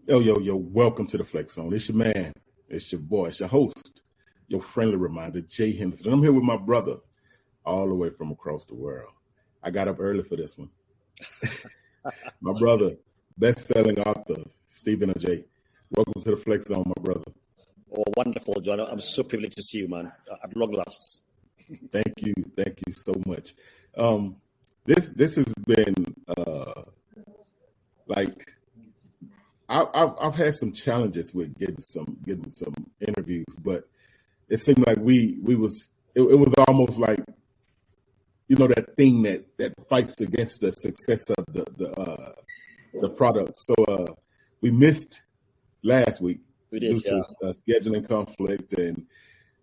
Yo, welcome to the Flex Zone. It's your man, it's your boy, it's your host, your friendly reminder, Jay Henderson. And I'm here with my brother, all the way from across the world. I got up early for this one. My brother, best-selling author, Steven Adjei. Welcome to the Flex Zone, my brother. Oh, wonderful, John. I'm so privileged to see you, man, at long last. Thank you so much. This has been I've had some challenges with getting some interviews, but it seemed like it was almost like, you know, that thing that fights against the success of the product. So we missed last week due to a scheduling conflict, and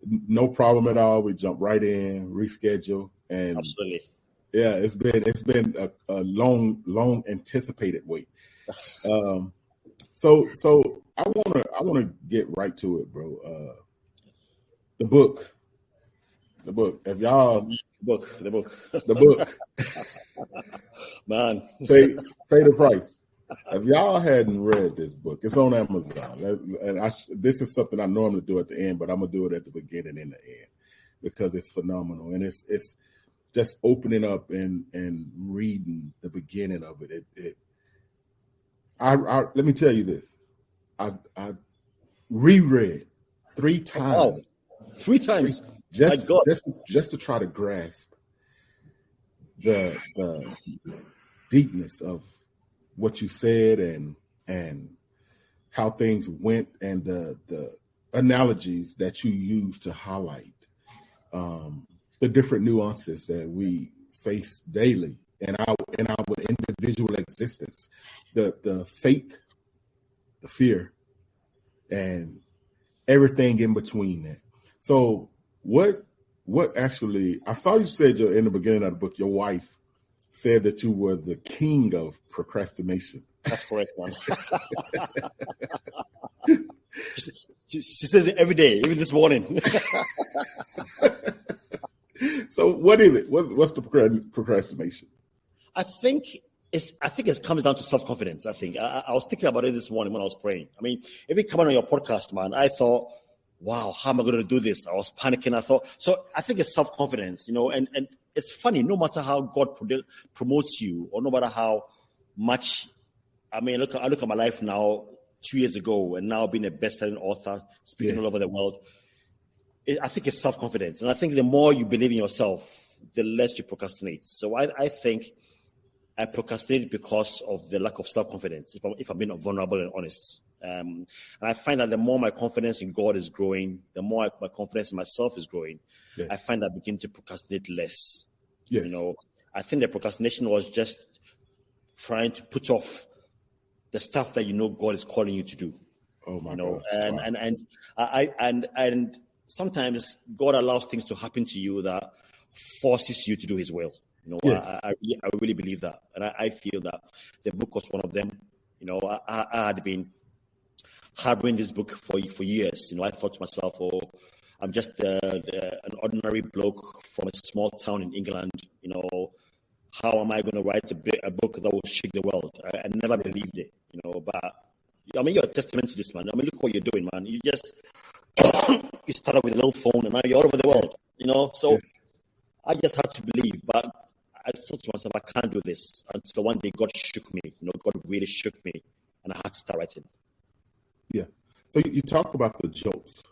no problem at all. We jumped right in, reschedule, and absolutely, yeah, it's been a long anticipated wait. So I wanna get right to it, bro. The book. If y'all the book, man, pay the price. If y'all hadn't read this book, it's on Amazon, and this is something I normally do at the end, but I'm gonna do it at the beginning and the end because it's phenomenal, and it's just opening up and reading the beginning of it. I let me tell you this. I reread 3 times. Oh, 3 times. Just to try to grasp the deepness of what you said and how things went, and the analogies that you use to highlight the different nuances that we face daily in our individual existence, the faith, the fear, and everything in between that. So what actually, I saw you said in the beginning of the book, your wife said that you were the king of procrastination. That's correct, man. she says it every day, even this morning. So what is it? What's the procrastination? I think it comes down to self-confidence. I think I was thinking about it this morning when I was praying. I mean, every coming on your podcast, man, I thought, wow, how am I going to do this? I was panicking. I think it's self-confidence, you know, and it's funny, no matter how God promotes you, or no matter how much, I mean, I look at my life now, 2 years ago, and now being a best-selling author, speaking all over the world. I think it's self-confidence. And I think the more you believe in yourself, the less you procrastinate. So I think I procrastinate because of the lack of self-confidence, if I'm being vulnerable and honest. And I find that the more my confidence in God is growing, the more my confidence in myself is growing, I find I begin to procrastinate less. Yes. You know, I think the procrastination was just trying to put off the stuff that you know God is calling you to do. Oh my God! Wow. And sometimes God allows things to happen to you that forces you to do His will. You know, yes. I really believe that, and I feel that the book was one of them. You know, I had been harboring this book for years. You know, I thought to myself, "Oh, I'm just an ordinary bloke from a small town in England. You know, how am I going to write a book that will shake the world?" I never believed it. You know, but I mean, you're a testament to this, man. I mean, look what you're doing, man. You just you started with a little phone, and now you're all over the world. You know, so yes. I just had to believe, but I thought to myself, I can't do this. Until one day God shook me. You know, God really shook me, and I had to start writing. Yeah. So you talk about the jokes,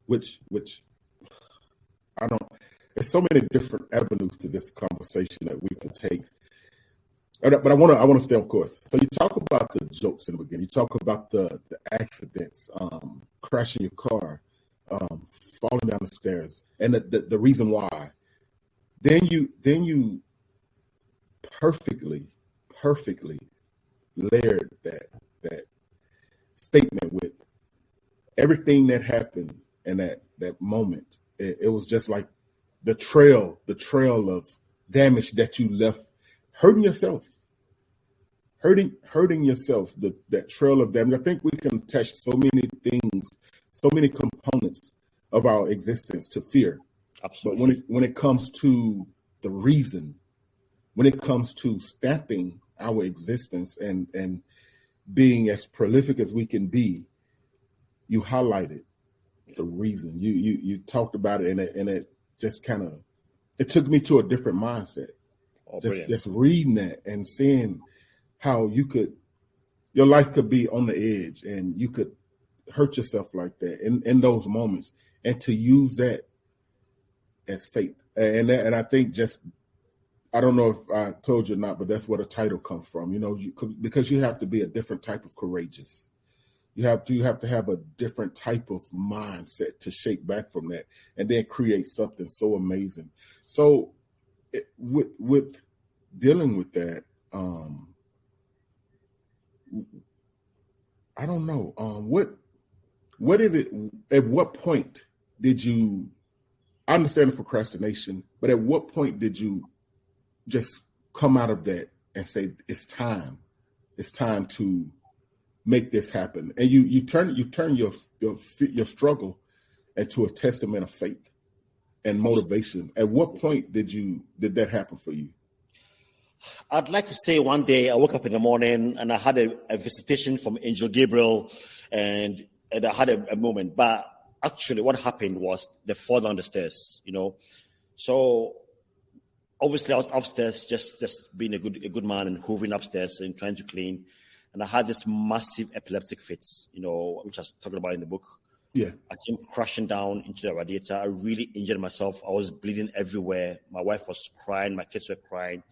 which I don't. There's so many different avenues to this conversation that we can take. But I want to stay on course. So you talk about the jokes in the beginning. You talk about the accidents, crashing your car, falling down the stairs, and the reason why. Then you perfectly layered that statement with everything that happened in that moment. It was just like the trail of damage that you left, hurting yourself, that trail of damage. I think we can attach so many things, so many components of our existence to fear. Absolutely. But when it comes to the reason, when it comes to stamping our existence and being as prolific as we can be, you highlighted the reason. You talked about it, and it just kind of, it took me to a different mindset. Just reading that and seeing how your life could be on the edge and you could hurt yourself like that in those moments, and to use that as faith. And I think I don't know if I told you or not, but that's where the title comes from, because you have to be a different type of courageous. You have to have a different type of mindset to shake back from that and then create something so amazing. So with dealing with that, I don't know. What is it? At what point did you? I understand the procrastination, but at what point did you just come out of that and say it's time to make this happen? And you turn your struggle into a testament of faith and motivation. At what point did that happen for you? I'd like to say one day I woke up in the morning and I had a visitation from Angel Gabriel, and I had a moment. But actually what happened was they fall down the stairs, So obviously I was upstairs just being a good man and hoovering upstairs and trying to clean. And I had this massive epileptic fits, which I was talking about in the book. Yeah. I came crashing down into the radiator. I really injured myself. I was bleeding everywhere. My wife was crying. My kids were crying.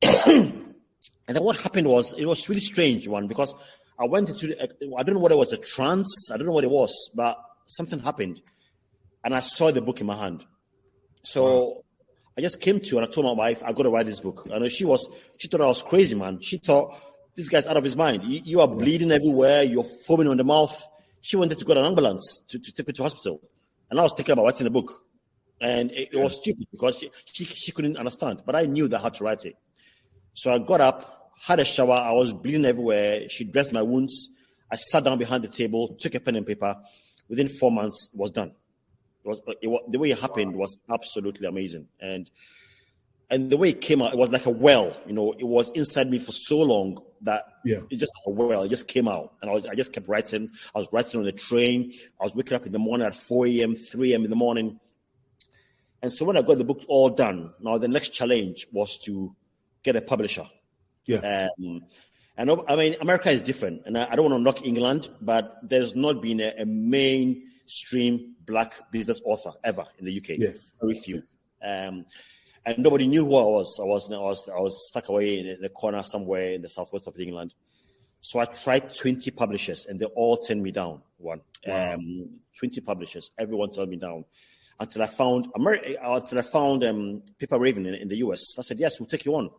And then what happened was, it was really strange, because I went into, I don't know what it was, a trance. I don't know what it was, but something happened. And I saw the book in my hand. So wow. I just came to, and I told my wife, I got to write this book. And she thought I was crazy, man. She thought, this guy's out of his mind. You are bleeding everywhere. You're foaming on the mouth. She wanted to get an ambulance to take me to hospital. And I was thinking about writing a book. And it was stupid because she couldn't understand. But I knew that I had to write it. So I got up, had a shower. I was bleeding everywhere. She dressed my wounds. I sat down behind the table, took a pen and paper. Within 4 months, it was done. The way it happened was absolutely amazing. And the way it came out, it was like a well. It was inside me for so long that it just like a well. It just came out. And I just kept writing. I was writing on the train. I was waking up in the morning at 4 a.m., 3 a.m. in the morning. And so when I got the book all done, now the next challenge was to get a publisher. Yeah. And I mean, America is different. And I don't want to knock England, but there's not been a mainstream Black business author ever in the UK. Yes. Very few. And nobody knew who I was. I was stuck away in a corner somewhere in the southwest of England. So I tried 20 publishers, and they all turned me down. Wow. 20 publishers, everyone turned me down. Until I found Paper Raven in the US. I said, yes, we'll take you on.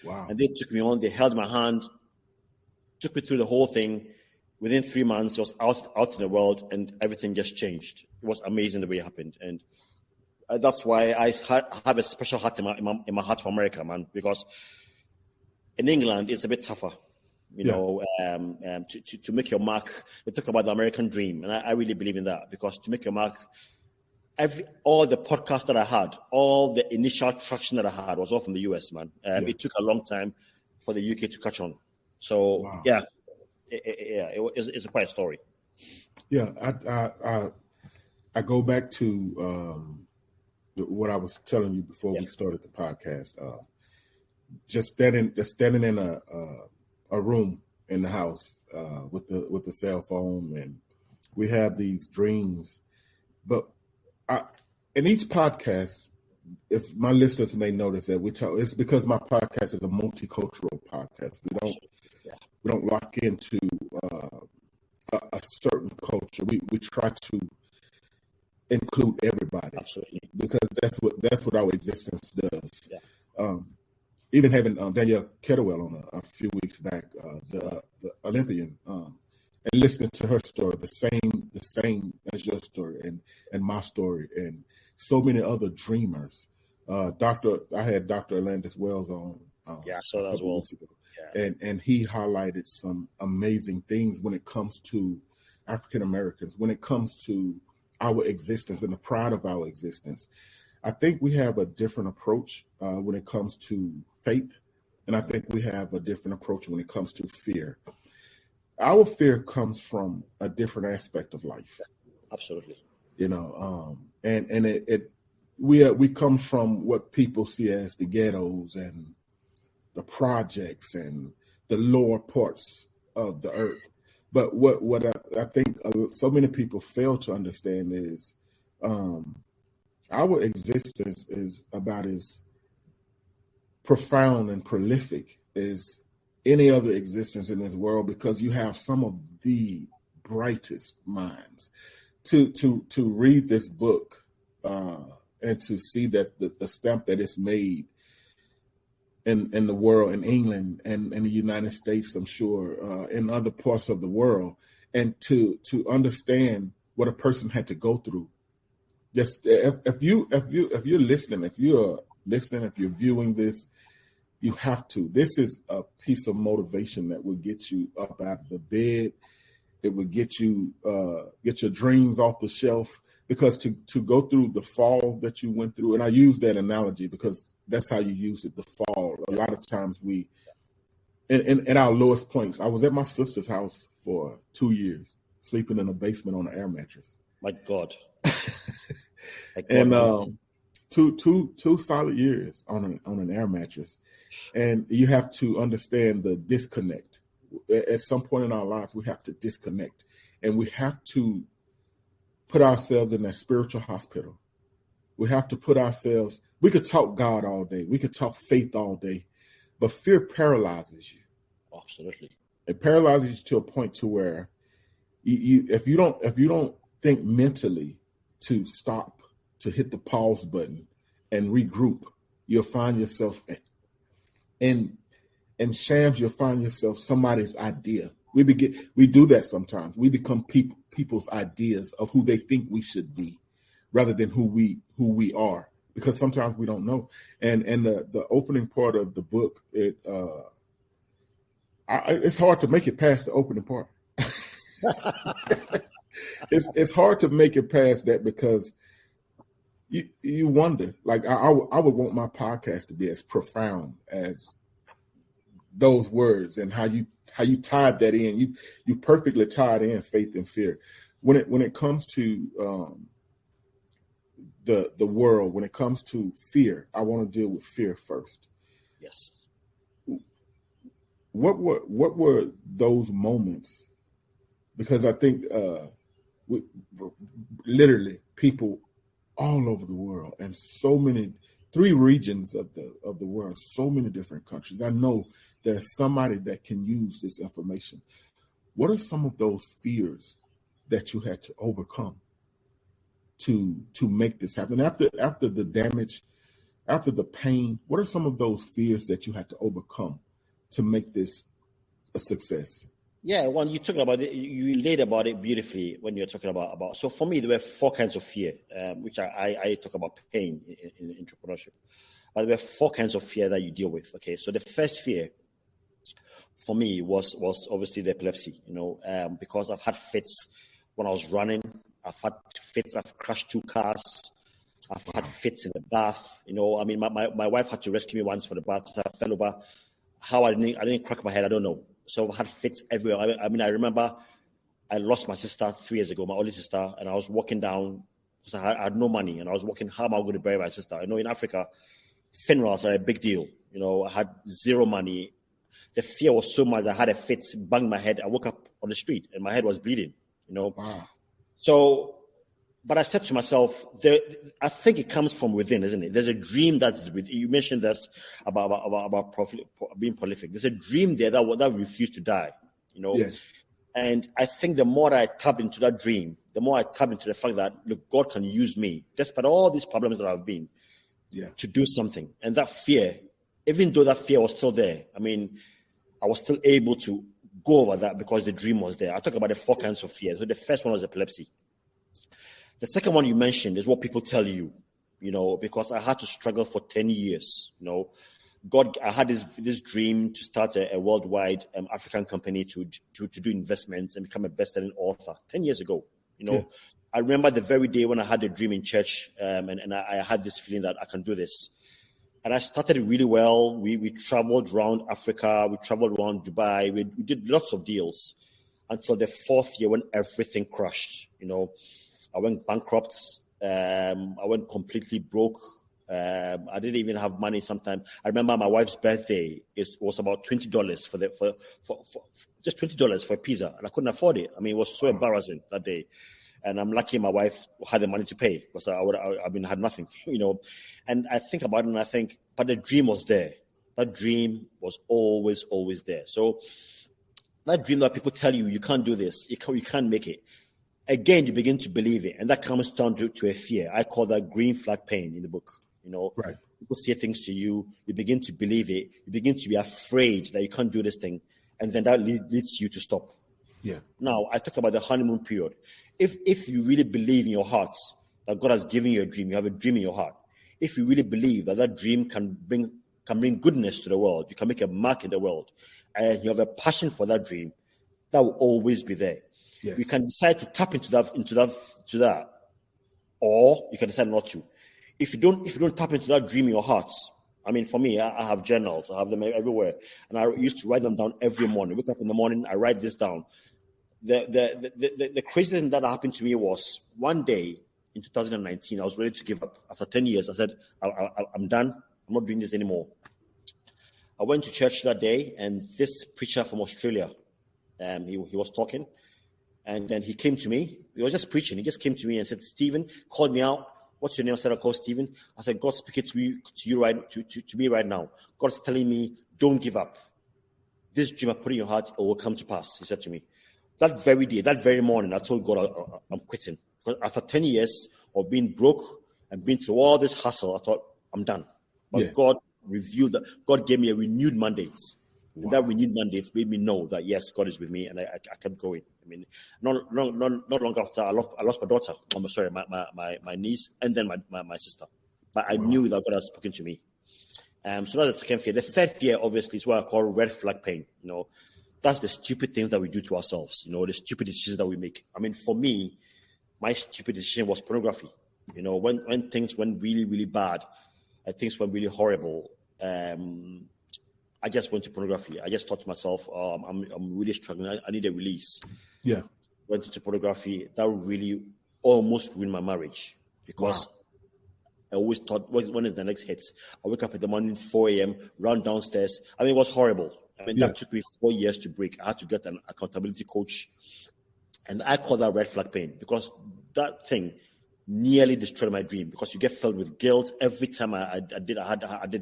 Wow. And they took me on. They held my hand, took me through the whole thing. Within 3 months, I was out in the world, and everything just changed. It was amazing the way it happened. And that's why I have a special heart in my heart for America, man, because in England, it's a bit tougher, to make your mark. They talk about the American dream, and I really believe in that, because to make your mark, all the podcasts that I had, all the initial traction that I had was all from the US, man. It took a long time for the UK to catch on. So, it's quite a story. Yeah, I go back to what I was telling you before we started the podcast. Just standing in a room in the house with the cell phone, and we have these dreams. But in each podcast, if my listeners may notice that it's because my podcast is a multicultural podcast. We don't lock into a certain culture. We try to include everybody. Absolutely. Because that's what our existence does. Yeah. Even having Danielle Kettlewell on a few weeks back, the Olympian, and listening to her story, the same as your story and my story, and so many other dreamers. I had Dr. Alandis Wells on. I saw that as well. Yeah. And he highlighted some amazing things when it comes to African Americans, when it comes to our existence and the pride of our existence. I think we have a different approach when it comes to faith And I think we have a different approach when it comes to fear. Our fear comes from a different aspect of life. Absolutely. We come from what people see as the ghettos and the projects and the lower parts of the earth. But what I think so many people fail to understand is our existence is about as profound and prolific as any other existence in this world, because you have some of the brightest minds. To read this book and to see that the stamp that it's made in the world, in England and in the United States, I'm sure, in other parts of the world, and to understand what a person had to go through. Just if you're listening, if you're viewing this, you have to. This is a piece of motivation that will get you up out of the bed. It would get you get your dreams off the shelf, because to go through the fall that you went through, and I use that analogy because that's how you use it, the fall. A lot of times we, in our lowest points, I was at my sister's house for 2 years, sleeping in a basement on an air mattress. My God. And two solid years on an air mattress. And you have to understand the disconnect. At some point in our lives, we have to disconnect, and we have to put ourselves in that spiritual hospital. We have to put ourselves, we could talk God all day. We could talk faith all day, but fear paralyzes you. Absolutely. It paralyzes you to a point to where if you don't think mentally to stop, to hit the pause button and regroup, you'll find yourself in shams. You'll find yourself somebody's idea. We do that sometimes. We become people's ideas of who they think we should be, rather than who we are, because sometimes we don't know. And the opening part of the book, it's hard to make it past the opening part. It's hard to make it past that, because you wonder, like I would want my podcast to be as profound as those words, and how you tied that in. You perfectly tied in faith and fear. When it comes to the world, when it comes to fear, I want to deal with fear first. Yes. What were those moments? Because I think literally people all over the world, and so many, 3 regions of the world, so many different countries. I know there's somebody that can use this information. What are some of those fears that you had to overcome to make this happen? After the damage, after the pain, what are some of those fears that you had to overcome to make this a success? Yeah, when you talking about it, you laid about it beautifully when you're talking about. So for me, there were 4 kinds of fear, which I talk about pain in entrepreneurship. But there were 4 kinds of fear that you deal with. Okay, so the first fear for me was obviously the epilepsy, because I've had fits when I was running. I've had fits. I've crashed 2 cars. I've had fits in the bath. My wife had to rescue me once for the bath because I fell over. How I didn't crack my head, I don't know. So I had fits everywhere. I remember I lost my sister 3 years ago, my only sister, and I was walking down because I had no money, and I was walking. How am I going to bury my sister? In Africa, funerals are a big deal. I had 0 money. The fear was so much that I had a fit, banged my head. I woke up on the street and my head was bleeding. Wow. So, but I said to myself, I think it comes from within, isn't it? There's a dream that's within. You mentioned this about being prolific. There's a dream there that refused to die, Yes. And I think the more I tap into that dream, the more I tap into the fact that, look, God can use me, despite all these problems that I've been, to do something. And that fear, even though that fear was still there, I was still able to go over that because the dream was there. I talk about the 4 kinds of fear. So the first one was epilepsy. The second one you mentioned is what people tell you, because I had to struggle for 10 years. I had this dream to start a worldwide African company to do investments and become a best-selling author 10 years ago. I remember the very day when I had a dream in church, and I had this feeling that I can do this. And I started really well. We traveled around Africa. We traveled around Dubai. We did lots of deals until the fourth year when everything crashed. I went bankrupt. I went completely broke. I didn't even have money sometimes. I remember my wife's birthday. It was about $20 for just $20 for a pizza, and I couldn't afford it. I mean, it was so embarrassing that day. And I'm lucky my wife had the money to pay, because I had nothing, And I think about it and I think, but the dream was there. That dream was always, always there. So that dream that people tell you, you can't do this, you can't make it. Again, you begin to believe it. And that comes down to a fear. I call that green flag pain in the book. Right. People say things to you, you begin to believe it, you begin to be afraid that you can't do this thing. And then that leads you to stop. Yeah. Now, I talk about the honeymoon period. If you really believe in your heart that God has given you a dream, you have a dream in your heart. If you really believe that dream can bring goodness to the world, you can make a mark in the world, and you have a passion for that dream, that will always be there. Yes. You can decide to tap into that, or you can decide not to. If you don't tap into that dream in your heart, I mean, for me, I have journals, I have them everywhere, and I used to write them down every morning. I wake up in the morning, I write this down. The crazy thing that happened to me was one day in 2019, I was ready to give up. After 10 years, I said, I'm done. I'm not doing this anymore. I went to church that day, and this preacher from Australia, he was talking, and then he came to me. He was just preaching. He just came to me and said, Steven, called me out. What's your name? I said, I call Steven. I said, God's speaking to me right now. God's telling me, don't give up. This dream I put in your heart, it will come to pass, he said to me. That very day, that very morning, I told God I'm quitting. Because after 10 years of being broke and being through all this hustle, I thought, I'm done. But God revealed that. God gave me a renewed mandate. Wow. And that renewed mandate made me know that, yes, God is with me, and I kept going. I mean, not long after, I lost my daughter. I'm sorry, my niece, and then my sister. But I knew that God had spoken to me. So that's the second fear. The third fear, obviously, is what I call red flag pain. That's the stupid things that we do to ourselves, the stupid decisions that we make. I mean, for me, my stupid decision was pornography. When things went really, really bad and things went really horrible, I just went to pornography. I just thought to myself, I'm really struggling. I need a release. Yeah. Went into pornography. That really almost ruined my marriage, because I always thought, when is the next hit? I wake up in the morning, 4 a.m., run downstairs. I mean, it was horrible. I mean, that took me 4 years to break. I had to get an accountability coach. And I call that red flag pain, because that thing nearly destroyed my dream, because you get filled with guilt every time I did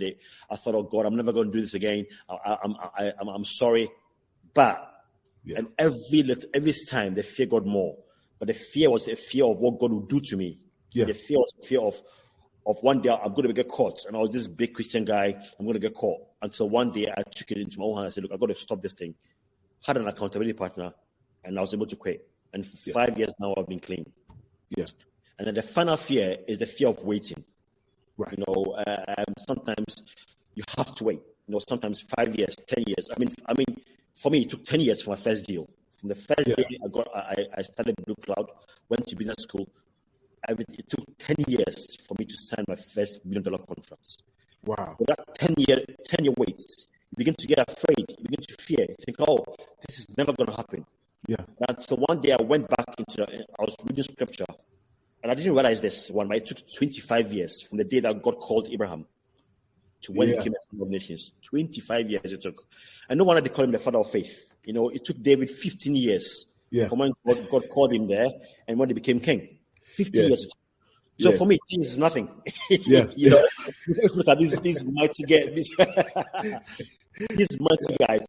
it. I thought, oh God, I'm never going to do this again. I'm sorry. But and every time the fear got more. But the fear was a fear of what God would do to me. Yeah. The fear was a fear of one day I'm going to get caught. And I was this big Christian guy. I'm going to get caught. Until one day I took it into my own hand. I said, look, I've got to stop this thing. Had an accountability partner, and I was able to quit. And for 5 years now, I've been clean. Yeah. And then the final fear is the fear of waiting. Right. Sometimes you have to wait. Sometimes 5 years, 10 years. I mean, for me, it took 10 years for my first deal. From the first day I started Blue Cloud, went to business school. It took 10 years for me to sign my first $1 million contract. Wow. With that 10-year wait, you begin to get afraid. You begin to fear. You think, oh, this is never going to happen. Yeah. And so one day I went back I was reading scripture, and I didn't realize this one, but it took 25 years from the day that God called Abraham to when he came to the nations. 25 years it took. And no wonder they call him the father of faith. It took David 15 years from when God called him there and when he became king. 15 years. So for me, change is nothing. Look at these mighty guys. These mighty guys.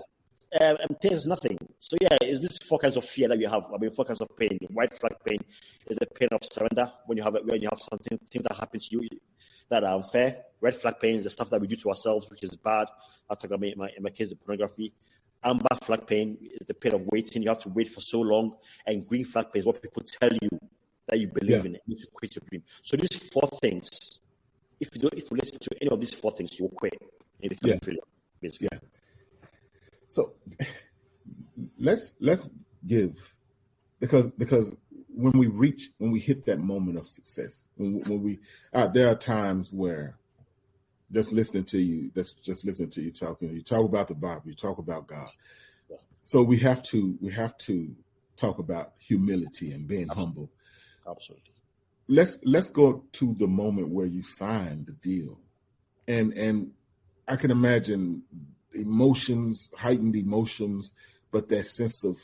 And change is nothing. So is this 4 kinds of fear that you have? I mean, 4 kinds of pain. White flag pain is the pain of surrender when you have something, things that happen to you that are unfair. Red flag pain is the stuff that we do to ourselves, which is bad. I talk about in my case, the pornography. Amber flag pain is the pain of waiting. You have to wait for so long. And green flag pain is what people tell you that you believe in. You need to quit your dream. So these 4 things, if you listen to any of these 4 things, you will quit. You become a failure, basically. Yeah. So let's give, because when we hit that moment of success, when we there are times where Just listening to you. That's just listening to you talking. You talk about the Bible. You talk about God. So we have to talk about humility and being humble. Absolutely. Let's go to the moment where you signed the deal, and I can imagine emotions, heightened emotions, but that sense of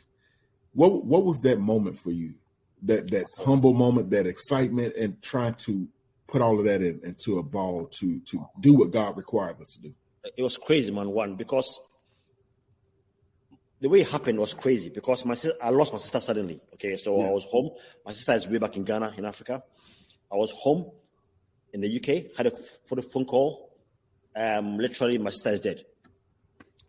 what was that moment for you? That humble moment, that excitement, and trying to put all of that into a ball to do what God requires us to do. It was crazy, man. One, because the way it happened was crazy because I lost my sister suddenly. Okay, so I was home. My sister is way back in Ghana, in Africa. I was home in the UK, had a phone call. Literally, my sister is dead.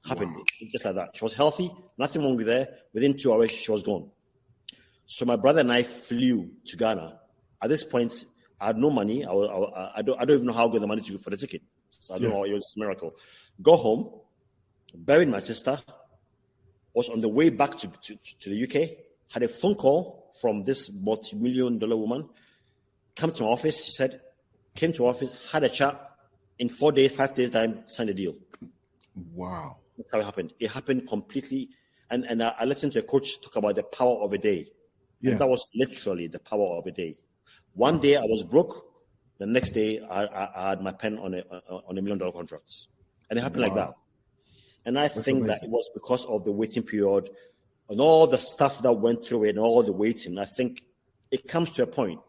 Happened just like that. She was healthy, nothing wrong with her. Within 2 hours, she was gone. So my brother and I flew to Ghana. At this point, I had no money. I don't even know how I got the money for the ticket. So I don't know. It was a miracle. Go home, buried my sister. Was on the way back to the UK. Had a phone call from this multi-million-dollar woman. Come to my office. She said, came to office, had a chat. In 4 days, 5 days time, signed a deal. Wow. That's how it happened. It happened completely. And I listened to a coach talk about the power of a day. Yeah. And that was literally the power of a day. One day I was broke. The next day I had my pen on a $1 million contract. And it happened like that. And I think amazing. That it was because of the waiting period and all the stuff that went through it and all the waiting. I think it comes to a point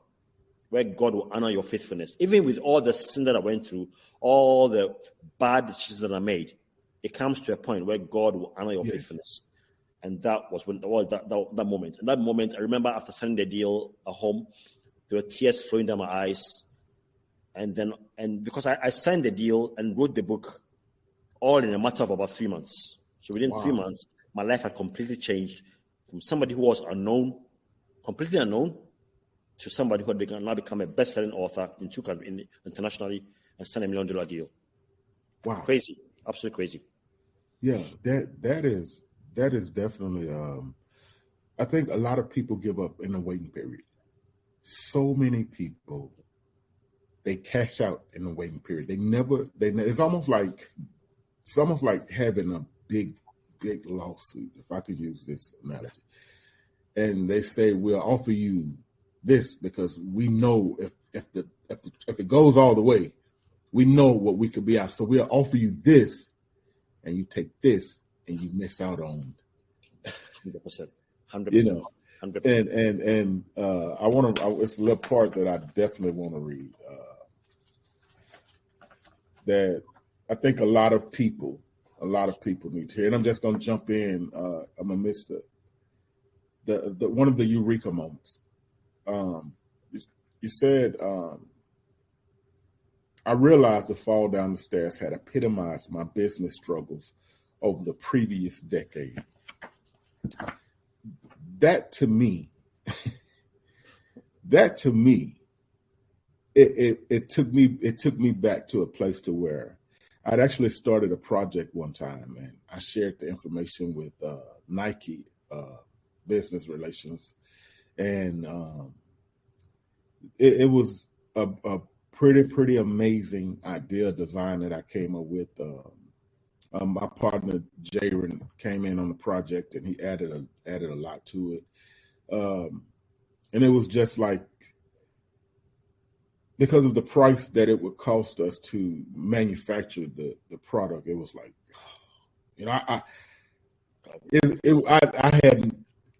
where God will honor your faithfulness. Even with all the sin that I went through, all the bad decisions that I made, it comes to a point where God will honor your faithfulness. And that was when that moment. And that moment, I remember after signing the deal at home, there were tears flowing down my eyes. And because I signed the deal and wrote the book all in a matter of about 3 months. So within 3 months, my life had completely changed from somebody who was unknown, completely unknown, to somebody who had now become a best-selling author in 2 countries internationally and signed $1 million deal. Wow. Crazy. Absolutely crazy. Yeah, that is definitely I think a lot of people give up in the waiting period. So many people, they cash out in the waiting period. It's almost like having a big lawsuit, if I could use this analogy. And they say, we'll offer you this because we know if it goes all the way, we know what we could be out. So we'll offer you this, and you take this, and you miss out on 100%. You know, 100%. And I want to. It's a little part that I definitely want to read. That I think a lot of people need to hear. And I'm just going to jump in. I'm gonna miss the one of the eureka moments. You said, I realized the fall down the stairs had epitomized my business struggles over the previous decade. That to me, it took me back to a place to where I'd actually started a project one time, and I shared the information with Nike business relations, and it was a pretty amazing idea design that I came up with. My partner Jaron came in on the project, and he added a lot to it, and it was just like, because of the price that it would cost us to manufacture the product, it was like, you know,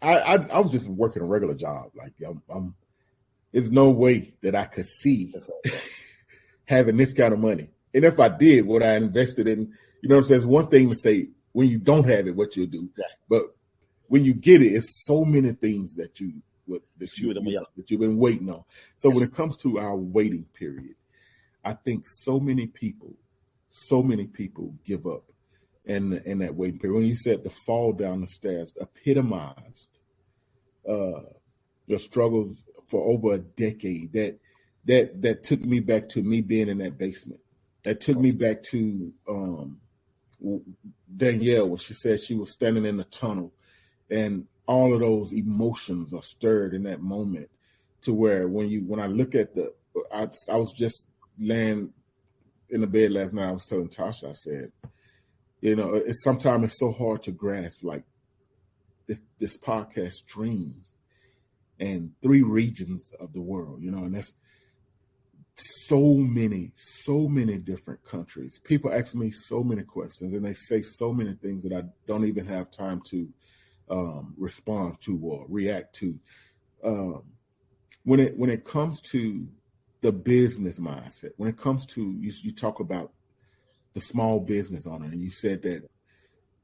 I was just working a regular job. Like there's no way that I could see having this kind of money. And if I did, what I invested in, you know what I'm saying? It's one thing to say when you don't have it, what you'll do. Yeah. But when you get it, it's so many things that you've been waiting on. So when it comes to our waiting period, I think so many people give up in that waiting period. When you said the fall down the stairs epitomized your struggles for over a decade, that took me back to me being in that basement. That took me back to Danielle when she said she was standing in the tunnel, and all of those emotions are stirred in that moment, to where when I look at I was just laying in the bed last night, I was telling Tasha, I said, sometimes it's so hard to grasp, like this podcast streams in 3 regions of the world, and that's so many different countries. People ask me so many questions and they say so many things that I don't even have time to respond to or react to. When it comes to the business mindset, when it comes to you talk about the small business owner, and you said that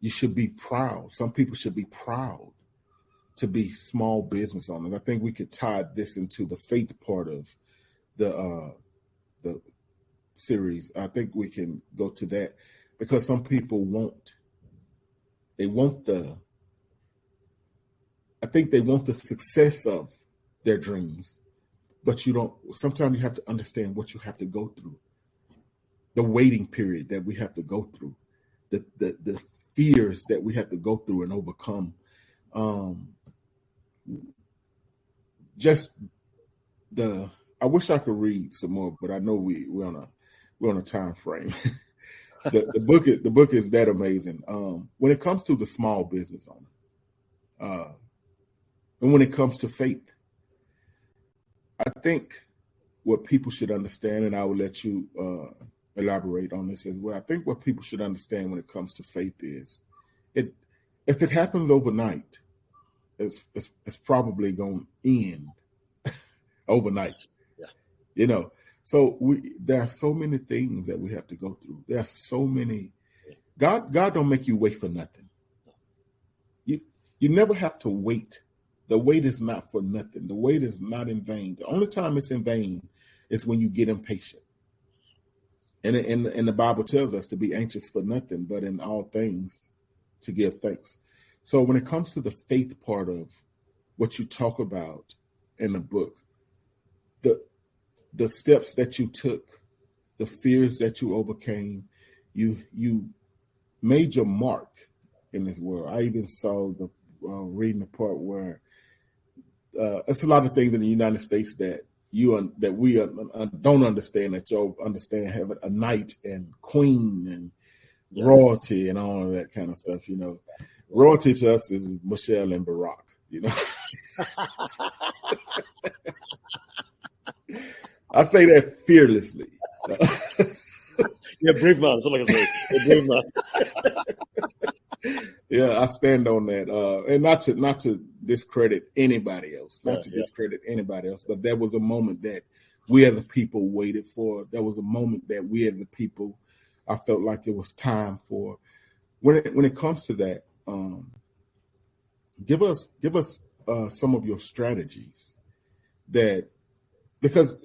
you should be proud. Some people should be proud to be small business owners. I think we could tie this into the faith part of the series. I think we can go to that because some people they want the success of their dreams, but sometimes you have to understand what you have to go through, the waiting period that we have to go through, the fears that we have to go through and overcome. I wish I could read some more, but I know we're on a time frame. the book is that amazing. When it comes to the small business owner, and when it comes to faith, I think what people should understand, and I will let you elaborate on this as well. I think what people should understand when it comes to faith is, if it happens overnight, it's probably going to end overnight. Yeah. So there are so many things that we have to go through. There are so many. God don't make you wait for nothing. You never have to wait. The wait is not for nothing. The wait is not in vain. The only time it's in vain is when you get impatient. And the Bible tells us to be anxious for nothing, but in all things to give thanks. So when it comes to the faith part of what you talk about in the book, the steps that you took, the fears that you overcame, you made your mark in this world. I even saw reading the part where it's a lot of things in the United States that we don't understand, that you'll understand, having a knight and queen and royalty and all of that kind of stuff. Royalty to us is Michelle and Barack. I say that fearlessly. You're a brave man. That's all I can say. You're a brave man. Yeah, I stand on that. And not to discredit anybody else, discredit anybody else, but there was a moment that we as a people waited for. There was a moment that we as a people, I felt like it was time for. When it comes to that, give us some of your strategies because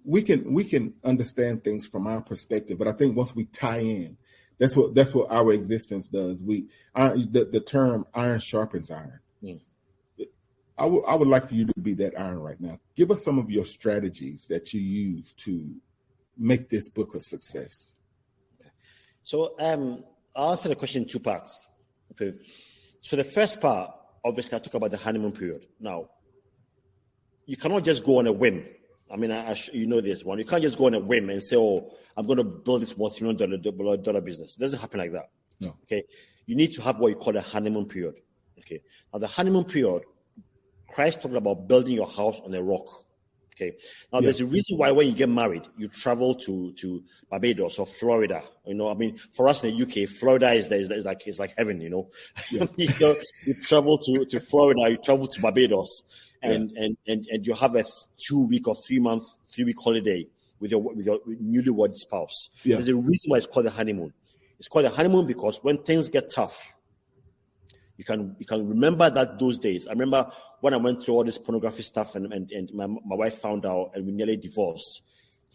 we can understand things from our perspective, but I think once we tie in, that's what our existence does. The term iron sharpens iron. Mm. I would like for you to be that iron right now. Give us some of your strategies that you use to make this book a success. So I'll answer the question in 2 parts. Okay. So the first part, obviously, I talk about the honeymoon period. Now, you cannot just go on a whim. I mean, you know this one. You can't just go on a whim and say, "Oh, I'm going to build this multi-million dollar business." It doesn't happen like that. No. Okay. You need to have what you call a honeymoon period. Okay. Now, the honeymoon period, Christ talked about building your house on a rock. Okay. Now, there's a reason why when you get married, you travel to Barbados or Florida. For us in the UK, Florida is like heaven. Yeah. You travel to Florida, you travel to Barbados. And you have a 2-week or 3-week holiday with your newlywed spouse. Yeah. There's a reason why it's called the honeymoon. It's called the honeymoon because when things get tough, you can remember those days. I remember when I went through all this pornography stuff and my wife found out and we nearly divorced.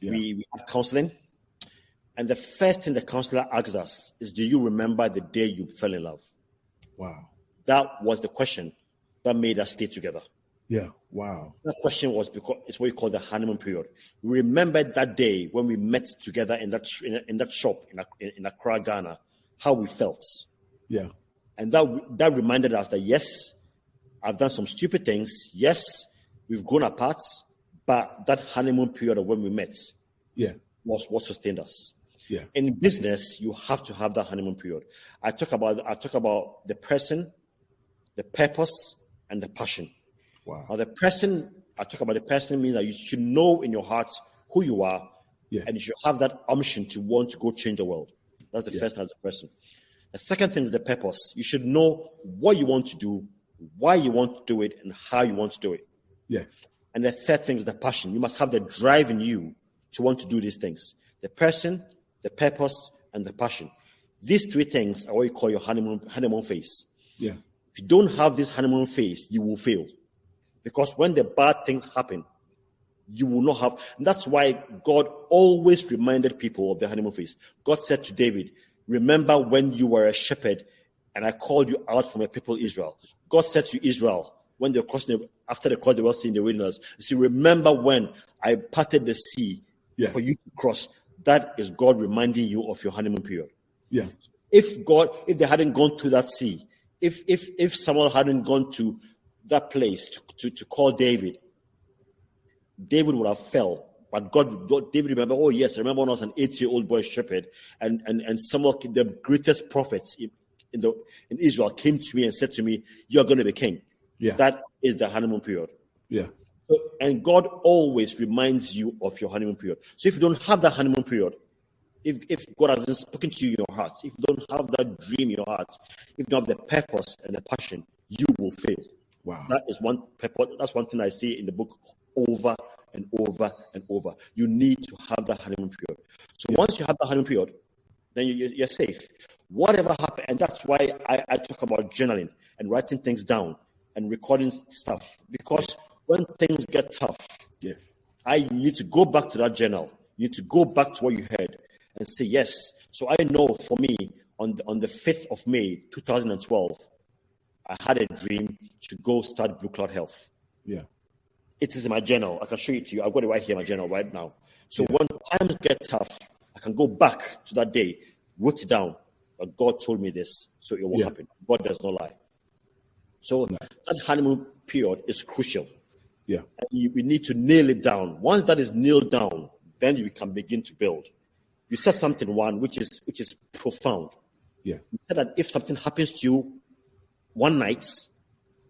Yeah. We had counseling, and the first thing the counselor asked us is, "Do you remember the day you fell in love?" Wow, that was the question that made us stay together. Yeah, wow. That question was because it's what you call the honeymoon period. We remembered that day when we met together in that shop in Accra, Ghana, how we felt. Yeah. And that reminded us that, yes, I've done some stupid things. Yes, we've grown apart, but that honeymoon period of when we met was what sustained us. Yeah. In business, you have to have that honeymoon period. I talk about the person, the purpose, and the passion. Wow. Now, I talk about the person means that you should know in your heart who you are, and you should have that unction to want to go change the world. That's the first as a person. The second thing is the purpose. You should know what you want to do, why you want to do it, and how you want to do it. Yeah. And the third thing is the passion. You must have the drive in you to want to do these things. The person, the purpose, and the passion. These three things are what you call your honeymoon phase. Yeah. If you don't have this honeymoon phase, you will fail. Because when the bad things happen, you will not have. And that's why God always reminded people of the honeymoon phase. God said to David, remember when you were a shepherd and I called you out from a people Israel. God said to Israel, when they were crossing, after they crossed the Red Sea in the wilderness, he said, remember when I parted the sea for you to cross. That is God reminding you of your honeymoon period. Yeah. If they hadn't gone to that sea, if someone hadn't gone to that place to call David, David would have fell. But David remember, oh yes, I remember when I was an 8-year-old boy shepherd, and some of the greatest prophets in Israel came to me and said to me, you're going to be king. Yeah. That is the honeymoon period. Yeah. So, and God always reminds you of your honeymoon period. So if you don't have that honeymoon period, if God hasn't spoken to you in your heart, if you don't have that dream in your heart, if you don't have the purpose and the passion, you will fail. Wow. That's one thing I see in the book over and over and over. You need to have that honeymoon period. So once you have the honeymoon period, then you're safe. Whatever happens, and that's why I talk about journaling and writing things down and recording stuff. Because when things get tough, you need to go back to that journal. You need to go back to what you heard and say, yes. So I know for me, on the 5th of May, 2012, I had a dream to go start Blue Cloud Health. Yeah. It is in my journal. I can show it to you. I've got it right here in my journal right now. So when times get tough, I can go back to that day, wrote it down, but God told me this, so it will happen. God does not lie. So that honeymoon period is crucial. Yeah. We need to nail it down. Once that is nailed down, then you can begin to build. You said something, which is profound. Yeah. You said that if something happens to you one night,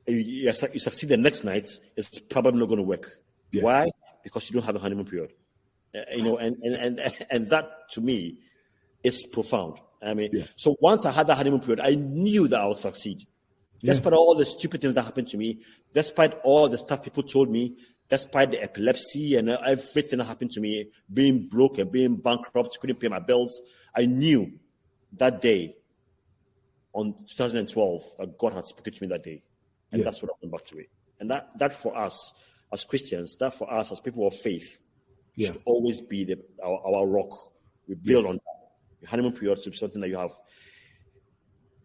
you succeed the next night, it's probably not going to work. Yeah. Why? Because you don't have a honeymoon period. And that to me is profound. I mean, so once I had that honeymoon period, I knew that I would succeed. Despite all the stupid things that happened to me, despite all the stuff people told me, despite the epilepsy and everything that happened to me, being broke and being bankrupt, couldn't pay my bills, I knew that day on 2012 that God had spoken to me that day. And that's what I went back to it. And that for us as Christians, that for us as people of faith, should always be our rock. We build on that. The honeymoon period should be something that you have.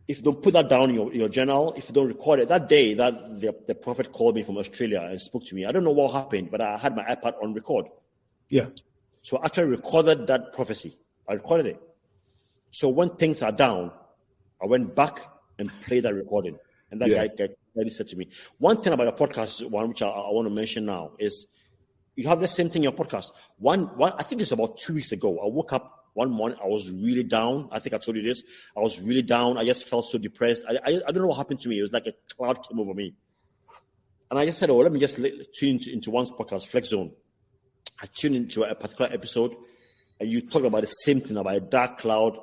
If you don't put that down in your journal, if you don't record it, that day that the prophet called me from Australia and spoke to me, I don't know what happened, but I had my iPad on record. Yeah. So I actually recorded that prophecy. I recorded it. So when things are down, I went back and played that recording. And that guy said to me, one thing about your podcast, one which I want to mention now, is you have the same thing in your podcast. One, I think it's about 2 weeks ago. I woke up one morning, I was really down. I think I told you this. I was really down. I just felt so depressed. I don't know what happened to me. It was like a cloud came over me. And I just said, let me just tune into one's podcast, FLEXXXZONE. I tuned into a particular episode, and you talked about the same thing, about a dark cloud.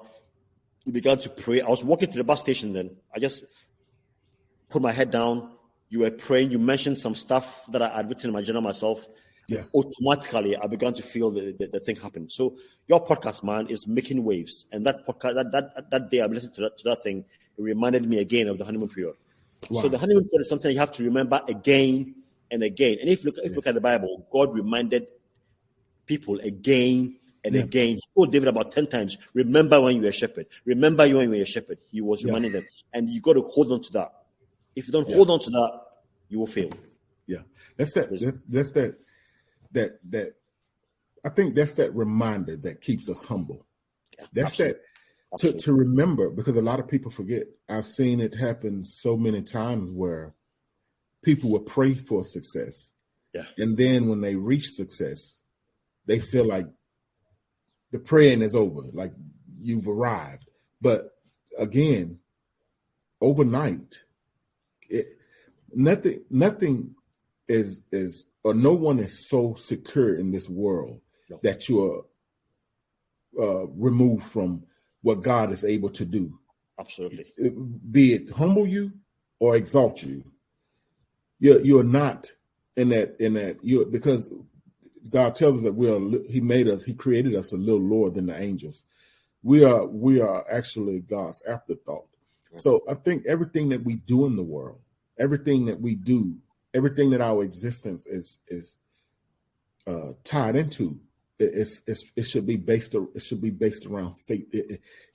You began to pray. I was walking to the bus station then. I just put my head down. You were praying. You mentioned some stuff that I had written in my journal myself. Yeah. Automatically, I began to feel the thing happen. So your podcast, man, is making waves. And that podcast, that day I listened to that thing, it reminded me again of the honeymoon period. Wow. So the honeymoon period is something you have to remember again and again. And if you look at the Bible, God reminded people again and again. He told David about 10 times, remember when you were a shepherd. Remember you when you were a shepherd. He was reminding them. And you got to hold on to that. If you don't hold on to that, you will fail. Yeah. That's that I think that's that reminder that keeps us humble. Yeah, that's absolutely. To remember, because a lot of people forget. I've seen it happen so many times where people will pray for success. Yeah. And then when they reach success, they feel like the praying is over, like you've arrived. But again, overnight, nothing is or no one is so secure in this world that you are removed from what God is able to do. Absolutely. Be it humble you or exalt you. You're not in that because God tells us that He created us a little lower than the angels. We are actually God's afterthought. So I think everything that we do in the world, everything that we do, everything that our existence is tied into, it should be based around faith.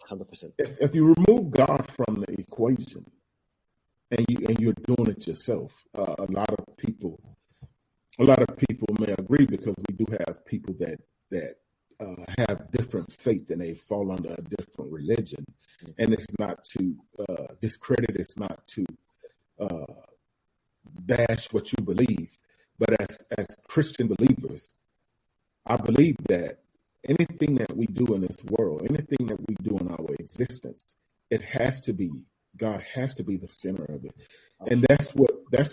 100%. If you remove God from the equation and you're doing it yourself, a lot of people may agree, because we do have people that have different faith and they fall under a different religion. And it's not to discredit, it's not to bash what you believe. But as Christian believers, I believe that anything that we do in this world, anything that we do in our existence, God has to be the center of it. And that's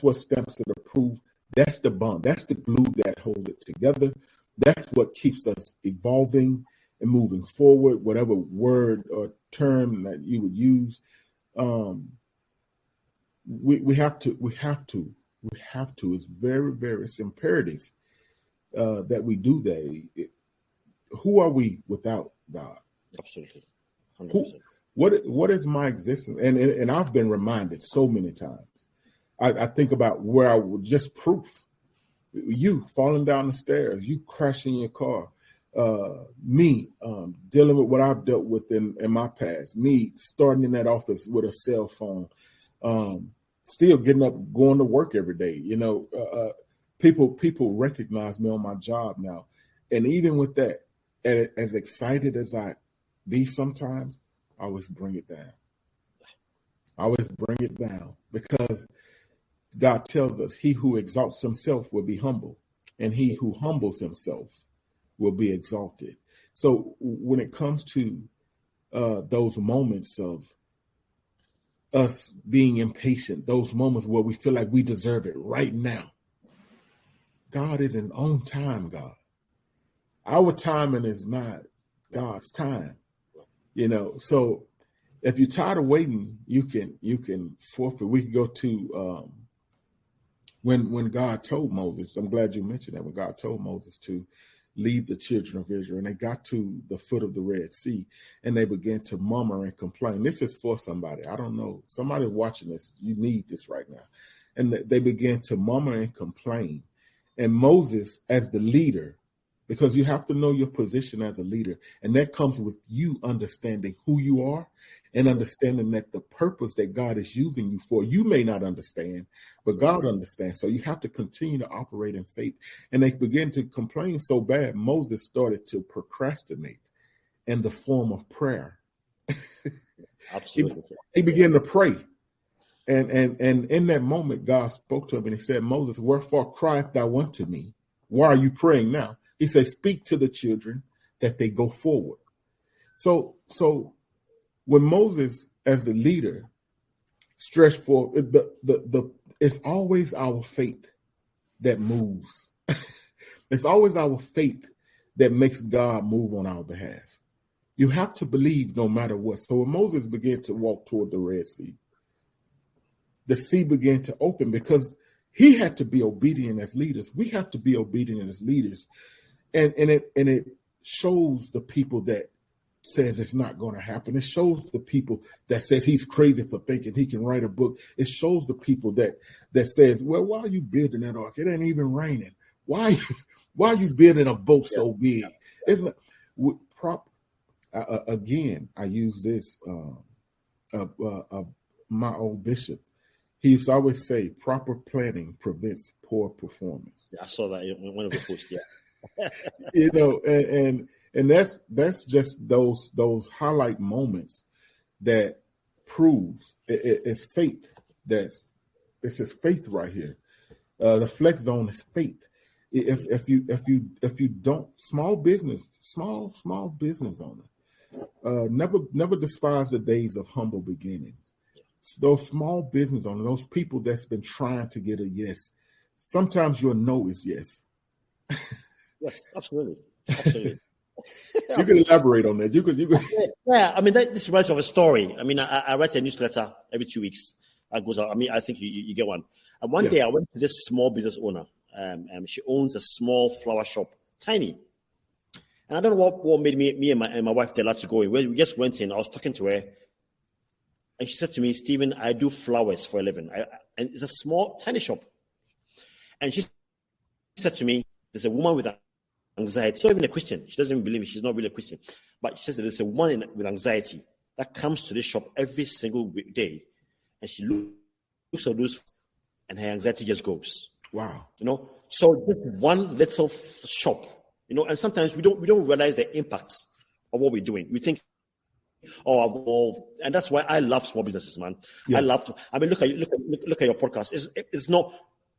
what stamps it approved. That's the bond. That's the glue that holds it together. That's what keeps us evolving and moving forward, whatever word or term that you would use. We have to. It's very, very, it's imperative that we do that. Who are we without God? Absolutely. 100%. What is my existence? And I've been reminded so many times. I think about where I would just proof. You falling down the stairs, you crashing your car, me dealing with what I've dealt with in my past, me starting in that office with a cell phone, still getting up, going to work every day. People recognize me on my job now. And even with that, as excited as I be sometimes, I always bring it down. Because God tells us, he who exalts himself will be humble, and he who humbles himself will be exalted. So when it comes to those moments of us being impatient, those moments where we feel like we deserve it right now, God is an on time God. Our timing is not God's time. So if you're tired of waiting, you can forfeit. We can go to when God told Moses. I'm glad you mentioned that. When God told Moses to lead the children of Israel, and they got to the foot of the Red Sea, and they began to murmur and complain. This is for somebody. I don't know. Somebody watching this, you need this right now. And they began to murmur and complain. And Moses, as the leader, because you have to know your position as a leader, and that comes with you understanding who you are and understanding that the purpose that God is using you for, you may not understand, but God understands. So you have to continue to operate in faith. And they began to complain so bad, Moses started to procrastinate in the form of prayer. Absolutely. He began to pray. And in that moment, God spoke to him and he said, Moses, wherefore crieth thou unto me? Why are you praying now? He says, speak to the children that they go forward. So when Moses, as the leader, stretched forward, it's always our faith that moves. It's always our faith that makes God move on our behalf. You have to believe no matter what. So when Moses began to walk toward the Red Sea, the sea began to open because he had to be obedient as leaders. We have to be obedient as leaders. And it shows the people that says it's not going to happen. It shows the people that says he's crazy for thinking he can write a book. It shows the people that says, well, why are you building that ark? It ain't even raining. Why are you building a boat so big? It's not again. I use this. My old bishop, he used to always say, proper planning prevents poor performance. Yeah, I saw that in one of the posts. Yeah. And that's just those highlight moments that proves it's faith. This is faith right here. The flex zone is faith. if you don't, small business owner, never despise the days of humble beginnings. Those small business owners, those people that's been trying to get a yes, sometimes your no is yes. Yes, absolutely. You can elaborate on that. You could. Yeah, I mean, this reminds me of a story. I mean, I write a newsletter every 2 weeks. That goes out. I mean, I think you get one. And one day I went to this small business owner. She owns a small flower shop, tiny. And I don't know what made me and my wife delight to go in. We just went in. I was talking to her. And she said to me, Steven, I do flowers for a living. And it's a small, tiny shop. And she said to me, there's a woman with anxiety. She's not even a Christian. She doesn't even believe me. She's not really a Christian. But she says that there's a woman with anxiety that comes to this shop every single day. And she looks at those and her anxiety just goes. Wow. So just one little shop, and sometimes we don't realize the impacts of what we're doing. We think, and that's why I love small businesses, man. Yeah. Look at your podcast. It's not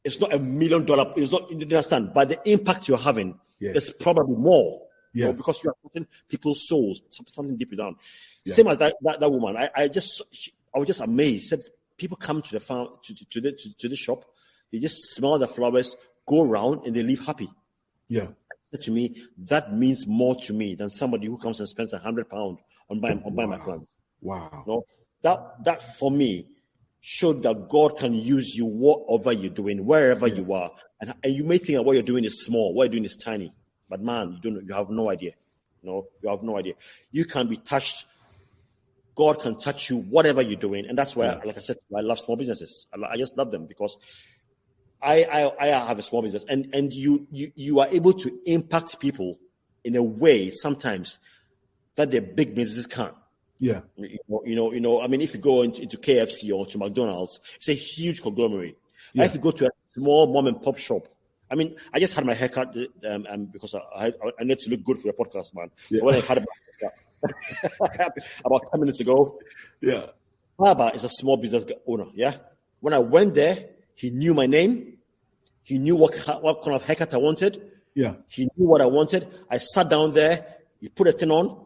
$1 million. It's not, you understand, but the impact you're having is probably more. Yeah. Because you are putting people's souls, something deeper down. Yeah. Same as that woman. I was just amazed. She said people come to the farm to the shop, they just smell the flowers, go around, and they leave happy. Yeah. To me, that means more to me than somebody who comes and spends £100 on buying my plants. Wow. That for me showed that God can use you whatever you're doing, wherever you are. And you may think that what you're doing is small, what you're doing is tiny. But man, you have no idea. You have no idea. You can be touched. God can touch you, whatever you're doing. And that's why, like I said, I love small businesses. I just love them because I have a small business, and you are able to impact people in a way sometimes that the big businesses can't. Yeah. I mean, if you go into KFC or to McDonald's, it's a huge conglomerate. Yeah. If you go to a small mom and pop shop, I mean, I just had my haircut because I need to look good for a podcast, man. Yeah. So when I had my haircut about 10 minutes ago, Baba is a small business owner. Yeah. When I went there, he knew my name. He knew what kind of haircut I wanted. Yeah. He knew what I wanted. I sat down there. He put a thing on.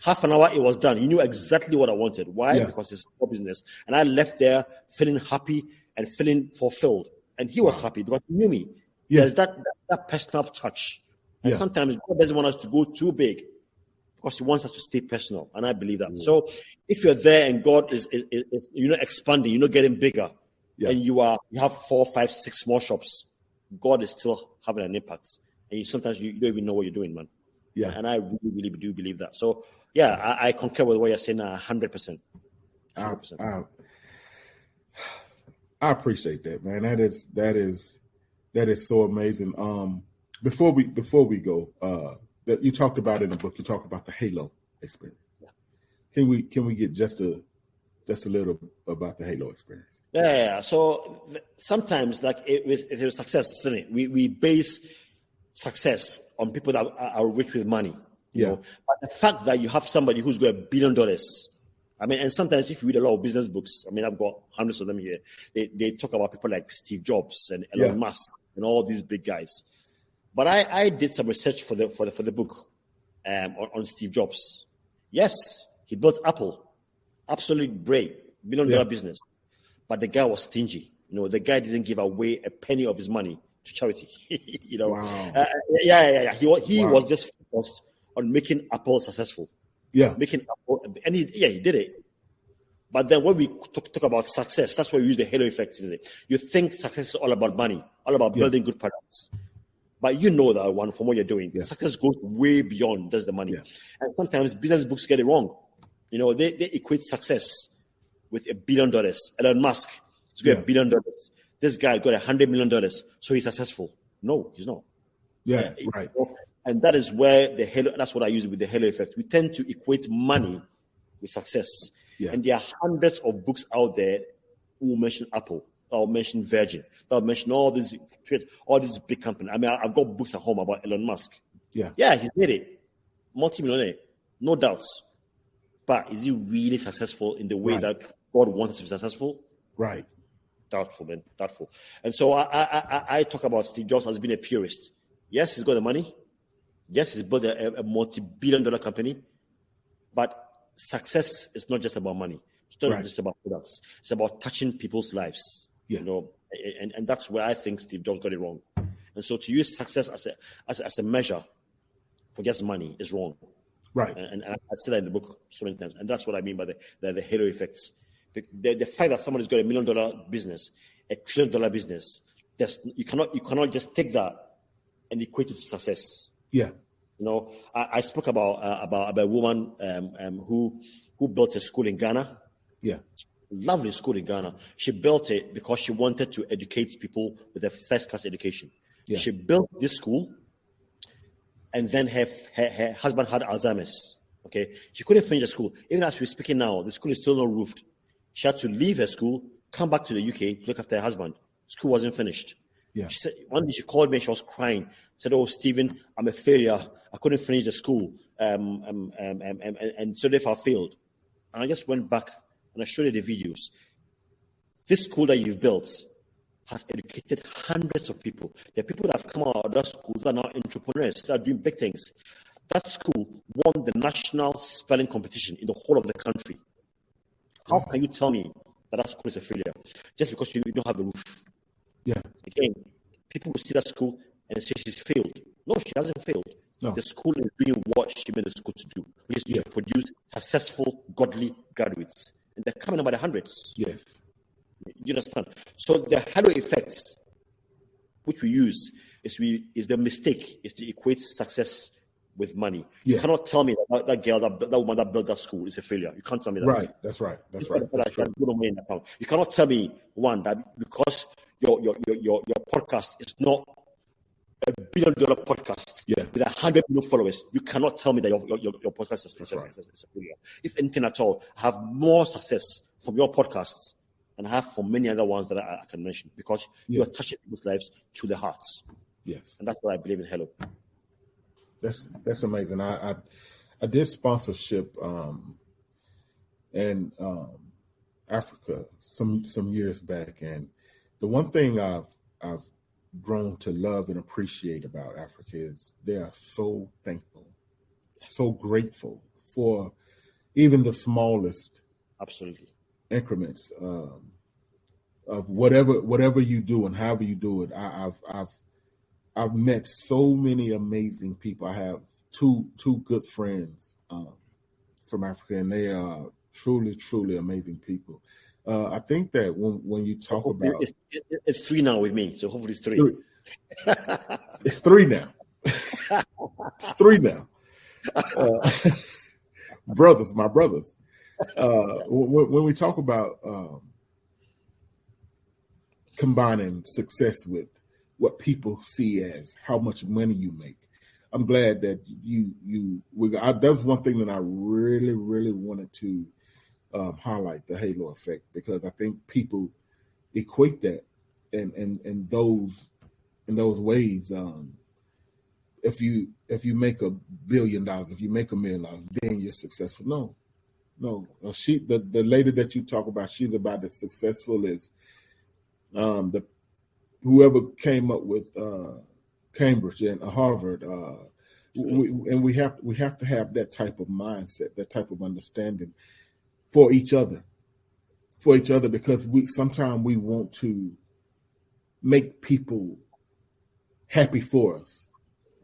Half an hour, it was done. He knew exactly what I wanted. Why? Yeah. Because it's a business. And I left there feeling happy and feeling fulfilled. And he was happy because he knew me. Yeah. There's that personal touch. And sometimes God doesn't want us to go too big because he wants us to stay personal. And I believe that. Yeah. So if you're there and God is expanding, getting bigger, and you have 4, 5, 6 small shops, God is still having an impact. And sometimes you don't even know what you're doing, man. Yeah. And I really, really do believe that. So, I concur with what you're saying 100%. 100%. I appreciate that, man. That is so amazing. Before we go, that you talked about in the book, you talked about the Halo experience. Yeah. Can we get just a little about the Halo experience? Yeah. So sometimes, like if there's success, isn't it? We base success on people that are rich with money. But the fact that you have somebody who's got $1 billion, I mean, and sometimes if you read a lot of business books, I mean, I've got hundreds of them here. They talk about people like Steve Jobs and Elon Musk and all these big guys. But I did some research for the book on Steve Jobs. Yes, he built Apple, absolutely great $1 billion business. But the guy was stingy. The guy didn't give away a penny of his money to charity. Wow. He was just focused on making Apple successful. Yeah. Making Apple, and he did it. But then when we talk about success, that's where we use the halo effect, isn't it? You think success is all about money, all about building good products. But you know that one from what you're doing. Yeah. Success goes way beyond just the money. Yeah. And sometimes business books get it wrong. They equate success with $1 billion. Elon Musk has got $1 billion. This guy got $100 million, so he's successful. No, he's not. Yeah, right. And that is where the halo. That's what I use with the halo effect. We tend to equate money with success. Yeah. And there are hundreds of books out there who will mention Apple, or mention Virgin, or mention all these big companies. I mean, I've got books at home about Elon Musk. Yeah, he did it, multi-millionaire, no doubts. But is he really successful in the way that God wants to be successful? Right. Doubtful, man. Doubtful. And so I talk about Steve Jobs as being a purist. Yes, he's got the money. Yes, he's built a multi-billion-dollar company. But success is not just about money. It's not just about products. It's about touching people's lives. Yeah. You know, and that's where I think Steve Jobs got it wrong. And so to use success as a measure for just money is wrong. Right. And I said that in the book so many times. And that's what I mean by the halo effects. The fact that somebody's got $1 million business, $1 trillion business, you cannot just take that and equate it to success. Yeah. You know, I spoke about a woman who built a school in Ghana. Yeah. Lovely school in Ghana. She built it because she wanted to educate people with a first-class education. Yeah. She built this school, and then her husband had Alzheimer's. Okay, she couldn't finish the school. Even as we're speaking now, the school is still not roofed. She had to leave her school, come back to the UK to look after her husband. School wasn't finished. Yeah. She said, one day she called me and she was crying. Said, "Oh, Stephen, I'm a failure. I couldn't finish the school, and so therefore I failed." And I just went back and I showed her the videos. This school that you've built has educated hundreds of people. There are people that have come out of that school that are now entrepreneurs, that are doing big things. That school won the national spelling competition in the whole of the country. How can you tell me that school is a failure just because you don't have a roof? Yeah. Again, people will see that school and say she's failed. No, she hasn't failed. No. The school is doing what she made the school to do, which is to produce successful, godly graduates. And they're coming by the hundreds. Yes. You understand? So the halo effects, which we use, is the mistake, is to equate success with money. You cannot tell me that girl, that woman that built that school is a failure. You can't tell me that. Right. That's right. That's right. You cannot tell me, one, that because your podcast is not $1 billion podcast with 100 million followers, you cannot tell me that your podcast is a failure. If anything at all, I have more success from your podcasts than I have from many other ones that I can mention, because you are touching people's lives to the hearts. Yes. And that's what I believe in Hello. That's amazing. I did sponsorship in Africa some years back, and the one thing I've grown to love and appreciate about Africa is they are so thankful, so grateful for even the smallest increments of whatever you do and however you do it. I've met so many amazing people. I have two good friends from Africa, and they are truly, truly amazing people. I think that when you talk about it's 3 now with me, so hopefully it's 3. It's 3 now. It's 3 now. My brothers. When we talk about combining success with what people see as how much money you make, I'm glad that that's one thing that I really, really wanted to highlight, the halo effect, because I think people equate that in those ways. If you make $1 billion, if you make $1 million, then you're successful. No. The lady that you talk about, she's about as successful as whoever came up with Cambridge and Harvard. We have to have that type of mindset, that type of understanding for each other, because sometimes we want to make people happy for us.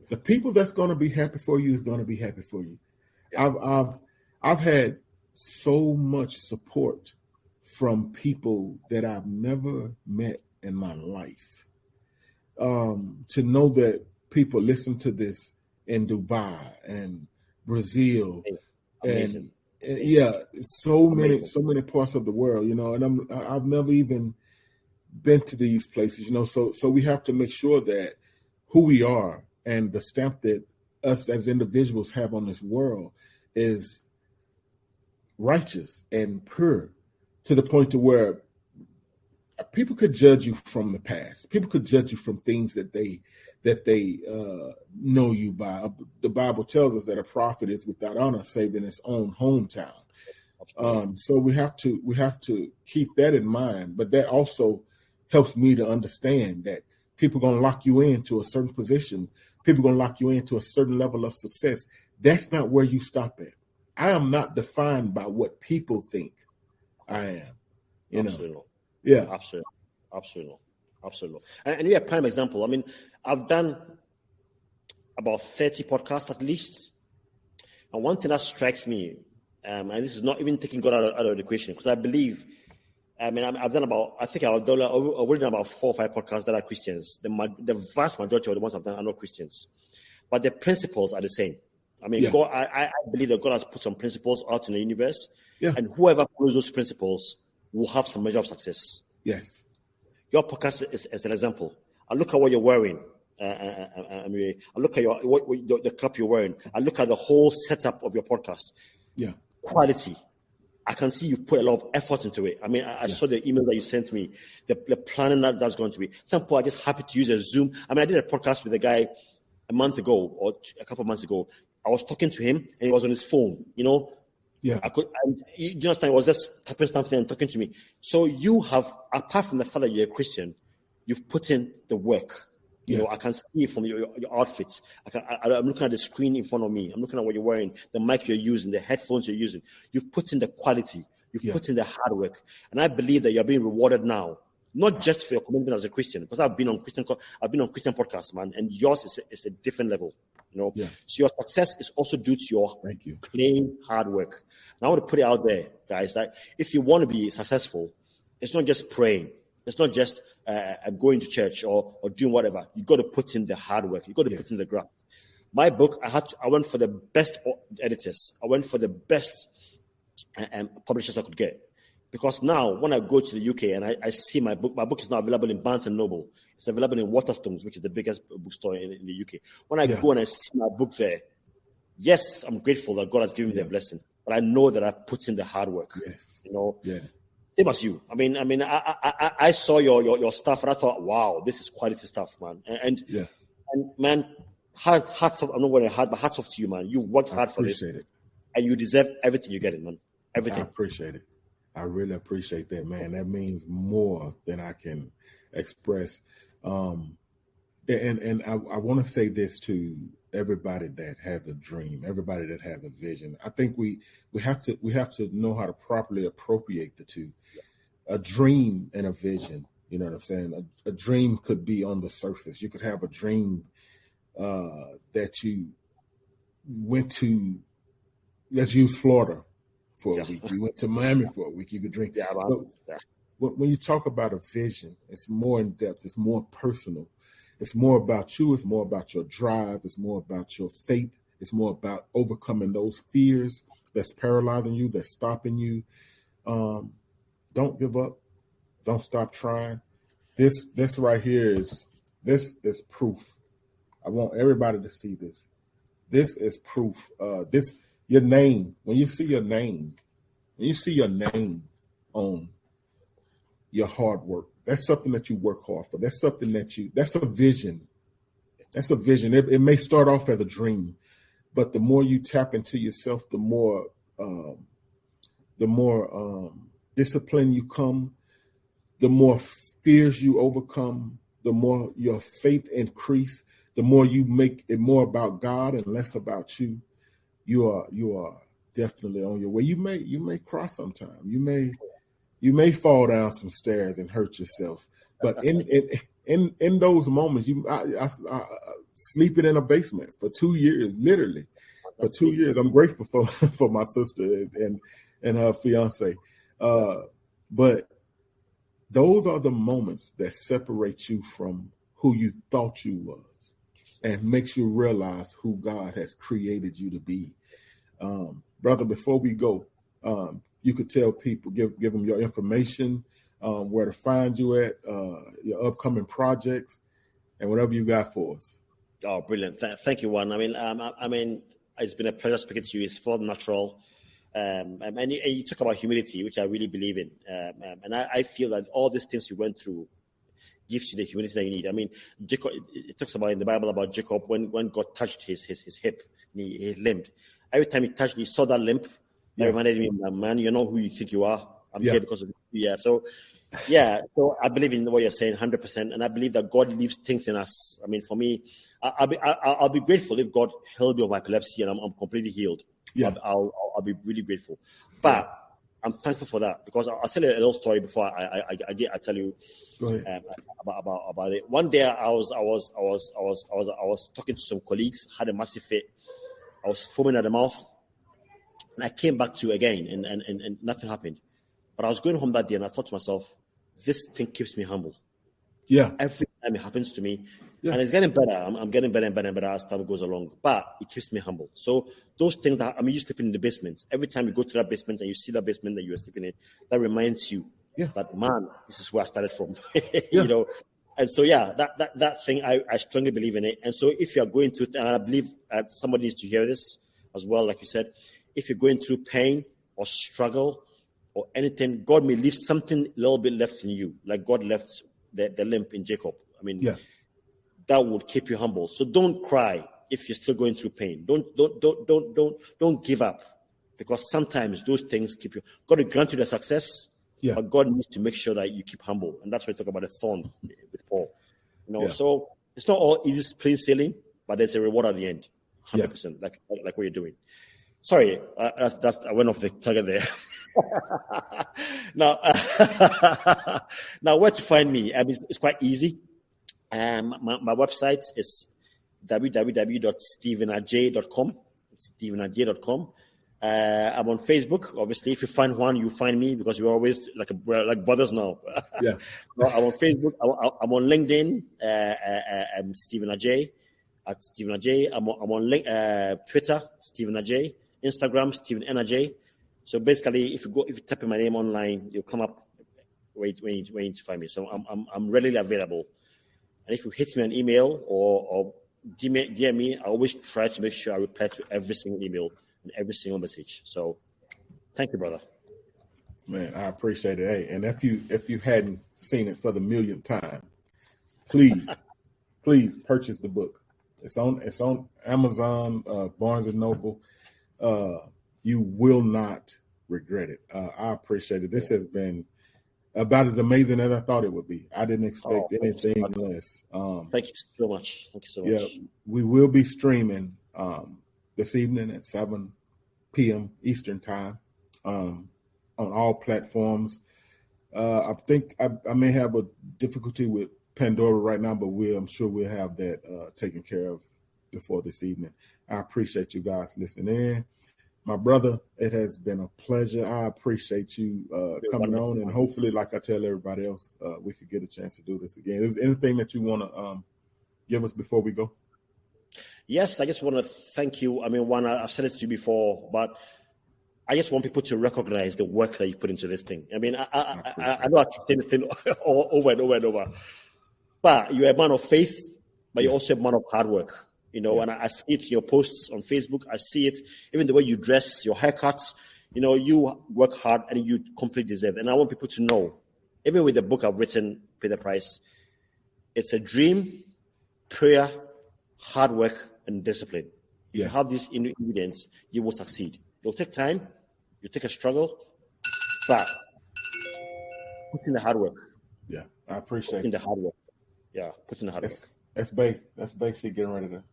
The people that's going to be happy for you is going to be happy for you. I've had so much support from people that I've never met in my life. To know that people listen to this in Dubai and Brazil, and so many parts of the world, and I've never even been to these places, so we have to make sure that who we are and the stamp that us as individuals have on this world is righteous and pure, to the point to where people could judge you from the past. People could judge you from things that they know you by. The Bible tells us that a prophet is without honor save in his own hometown. So we have to keep that in mind. But that also helps me to understand that people are going to lock you into a certain position. people going to lock you into a certain level of success. That's not where you stop at. I am not defined by what people think I am. You Absolutely. know? Yeah. Absolutely. And you're a prime example. I mean, I've done about 30 podcasts at least. And one thing that strikes me, and this is not even taking God out of the equation, because I believe, I've done I've already done about 4 or 5 podcasts that are Christians. The vast majority of the ones I've done are not Christians. But the principles are the same. I mean, God, I believe that God has put some principles out in the universe, and whoever follows those principles will have some measure of success. Yes. Your podcast is an example. I look at what you're wearing. I look at the cup you're wearing. I look at the whole setup of your podcast. Yeah. Quality. I can see you put a lot of effort into it. I mean, I saw the email that you sent me, the planning that's going to be. Some people are just happy to use a Zoom. I mean, I did a podcast with a guy a month ago or a couple of months ago. I was talking to him and he was on his phone, you know. Yeah. You understand, he was just tapping something and talking to me. So you have, apart from the fact that you're a Christian, you've put in the work. You know, I can see it from your outfits. I'm looking at the screen in front of me. I'm looking at what you're wearing, the mic you're using, the headphones you're using. You've put in the quality. You've put in the hard work. And I believe that you're being rewarded now, not just for your commitment as a Christian, because I've been on Christian podcasts, man, and yours is a different level. You know, so your success is also due to your plain hard work. And I want to put it out there, guys, that if you want to be successful, it's not just praying. It's not just going to church or doing whatever. You got to put in the hard work. You got to put in the graft. My book, I went for the best editors. I went for the best publishers I could get. Because now, when I go to the UK and I see my book is now available in Barnes & Noble. It's available in Waterstones, which is the biggest bookstore in the UK. When I go and I see my book there, yes, I'm grateful that God has given me the blessing. But I know that I put in the hard work. Yes. You know? Yeah. Same as you. I mean, I saw your stuff and I thought, wow, this is quality stuff, man. And man, hats off. I'm not wearing hard, but hats off to you, man. You worked hard for this, and you deserve everything you get, it, man. Everything. I appreciate it. I really appreciate that, man. That means more than I can express. And I want to say this to everybody that has a dream, everybody that has a vision. I think we have to know how to properly appropriate the two. A dream and a vision. You know what I'm saying? A dream could be on the surface. You could have a dream that you went to, let's use Florida for a week. You went to Miami for a week. You could dream. But when you talk about a vision, it's more in depth. It's more personal. It's more about you. It's more about your drive. It's more about your faith. It's more about overcoming those fears that's paralyzing you, that's stopping you. Don't give up. Don't stop trying. This right here is proof. I want everybody to see this. This is proof. Your name. When you see your name on your hard work, that's something that you work hard for. That's something that's a vision. That's a vision. It may start off as a dream, but the more you tap into yourself, the more discipline you come, the more fears you overcome, the more your faith increase, the more you make it more about God and less about you. You are definitely on your way. You may cry sometime. You may fall down some stairs and hurt yourself, but in those moments, I sleeping in a basement for 2 years, literally for 2 years. I'm grateful for my sister and her fiance, but those are the moments that separate you from who you thought you was, and makes you realize who God has created you to be. Brother, before we go, you could tell people, give them your information, where to find you at, your upcoming projects, and whatever you got for us. Oh, brilliant! Thank you, Juan. I mean, it's been a pleasure speaking to you. It's full natural, and you talk about humility, which I really believe in, and I feel that all these things you went through gives you the humility that you need. I mean, Jacob. It talks about in the Bible about Jacob when God touched his hip, and he limped. Every time he touched, he saw that limp. That reminded me, man, you know who you think you are. I'm here because of you. So I believe in what you're saying 100%. And I believe that God leaves things in us. I mean, for me, I'll be grateful if God healed me of my epilepsy and I'm completely healed. Yeah. I'll be really grateful. But I'm thankful for that, because I'll tell you a little story before I tell you about it. One day I was talking to some colleagues, had a massive fit. I was foaming at the mouth, and I came back to again, and nothing happened. But I was going home that day, and I thought to myself, this thing keeps me humble. Yeah. Every time it happens to me, and it's getting better. I'm getting better and better and better as time goes along. But it keeps me humble. So those things that you sleeping in the basement. Every time you go to that basement and you see that basement that you are sleeping in, that reminds you that, man, this is where I started from. You know. And so that thing, I strongly believe in it. And so if you are going through, and I believe somebody needs to hear this as well, like you said, if you're going through pain or struggle or anything, God may leave something a little bit left in you, like God left the limp in Jacob. I mean, that would keep you humble. So don't cry if you're still going through pain. Don't give up, because sometimes those things keep you. God will grant you the success, but God needs to make sure that you keep humble, and that's why we talk about the thorn with Paul. You know, so it's not all easy plain sailing, but there's a reward at the end, 100%, like what you're doing. Sorry, I went off the target there. Now, where to find me? It's quite easy. My website is www.stevenadjei.com. It's stevenadjei.com. I'm on Facebook. Obviously, if you find one, you find me, because we're always we're like brothers now. Yeah. So I'm on Facebook. I'm on LinkedIn. I'm Steven Adjei at Steven Adjei. I'm on Twitter, Steven Adjei. Instagram, Steven Adjei. So basically, if you type in my name online, you'll come up where you need to find me. So I'm readily available. And if you hit me an email or DM me, I always try to make sure I reply to every single email and every single message. So thank you, brother. Man, I appreciate it. Hey, and if you hadn't seen it for the millionth time, please purchase the book. It's on Amazon, Barnes and Noble. You will not regret it. I appreciate it. This has been about as amazing as I thought it would be. I didn't expect anything less. Thank you so much. Yeah, we will be streaming this evening at 7 p.m. Eastern time on all platforms. I think I may have a difficulty with Pandora right now, but I'm sure we'll have that taken care of before this evening. I appreciate you guys listening in. My brother, it has been a pleasure. I appreciate you coming on, and hopefully, like I tell everybody else, we could get a chance to do this again. Is there anything that you want to give us before we go? Yes, I just want to thank you. I mean, I've said it to you before, but I just want people to recognize the work that you put into this thing. I mean, I know I keep saying this thing over and over and over, but you're a man of faith, but you're also a man of hard work. You know, and I see it in your posts on Facebook. I see it, even the way you dress, your haircuts. You know, you work hard and you completely deserve it. And I want people to know, even with the book I've written, Pay the Price, it's a dream, prayer, hard work, and discipline. If you have these ingredients, you will succeed. It'll take time. You'll take a struggle, but put in the hard work. Yeah, I appreciate put in the hard work. Yeah, put in the hard work. That's Bay. That's Bay. She getting ready to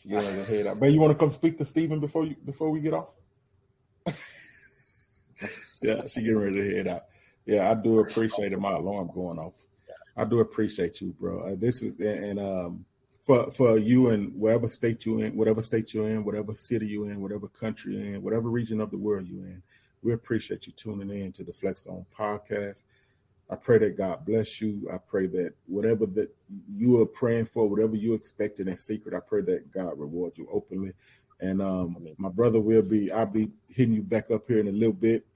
head out. Bay, you want to come speak to Steven before we get off? Yeah, she getting ready to head out. Yeah, I do appreciate it. My alarm going off. I do appreciate you, bro. This is for you and whatever state you're in, whatever city you're in, whatever country you're in, whatever region of the world you're in. We appreciate you tuning in to the FLEXXXZONE podcast. I pray that God bless you. I pray that whatever that you are praying for, whatever you expected in secret, I pray that God rewards you openly. And my brother I'll be hitting you back up here in a little bit,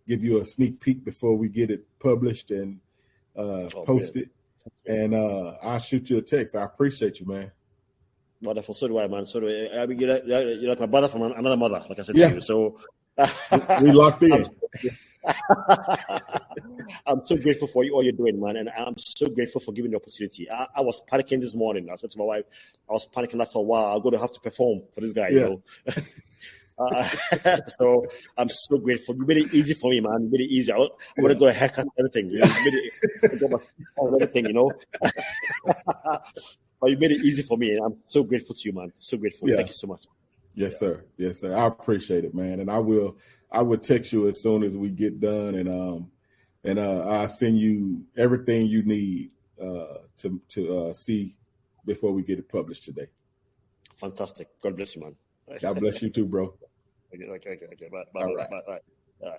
give you a sneak peek before we get it published and posted. And I'll shoot you a text. I appreciate you, man. Wonderful. So do I, man. So do I. I mean, you're like my brother from another mother, like I said to you. So we locked in. I'm so grateful for all you're doing, man, and I'm so grateful for giving the opportunity. I was panicking this morning. I said to my wife, I was panicking. I thought, wow, I'm going to have to perform for this guy, you know. So I'm so grateful. You made it easy for me, man. You made it easy. I want to go a haircut and everything. You know? You made it everything, you know. but you made it easy for me, and I'm so grateful to you, man. So grateful. Yeah. Thank you so much. Yes, sir. Yes, sir. I appreciate it, man. And I will text you as soon as we get done, and I'll send you everything you need to see before we get it published today. Fantastic. God bless you, man. God bless you too, bro. Okay. Bye. All right. Bye.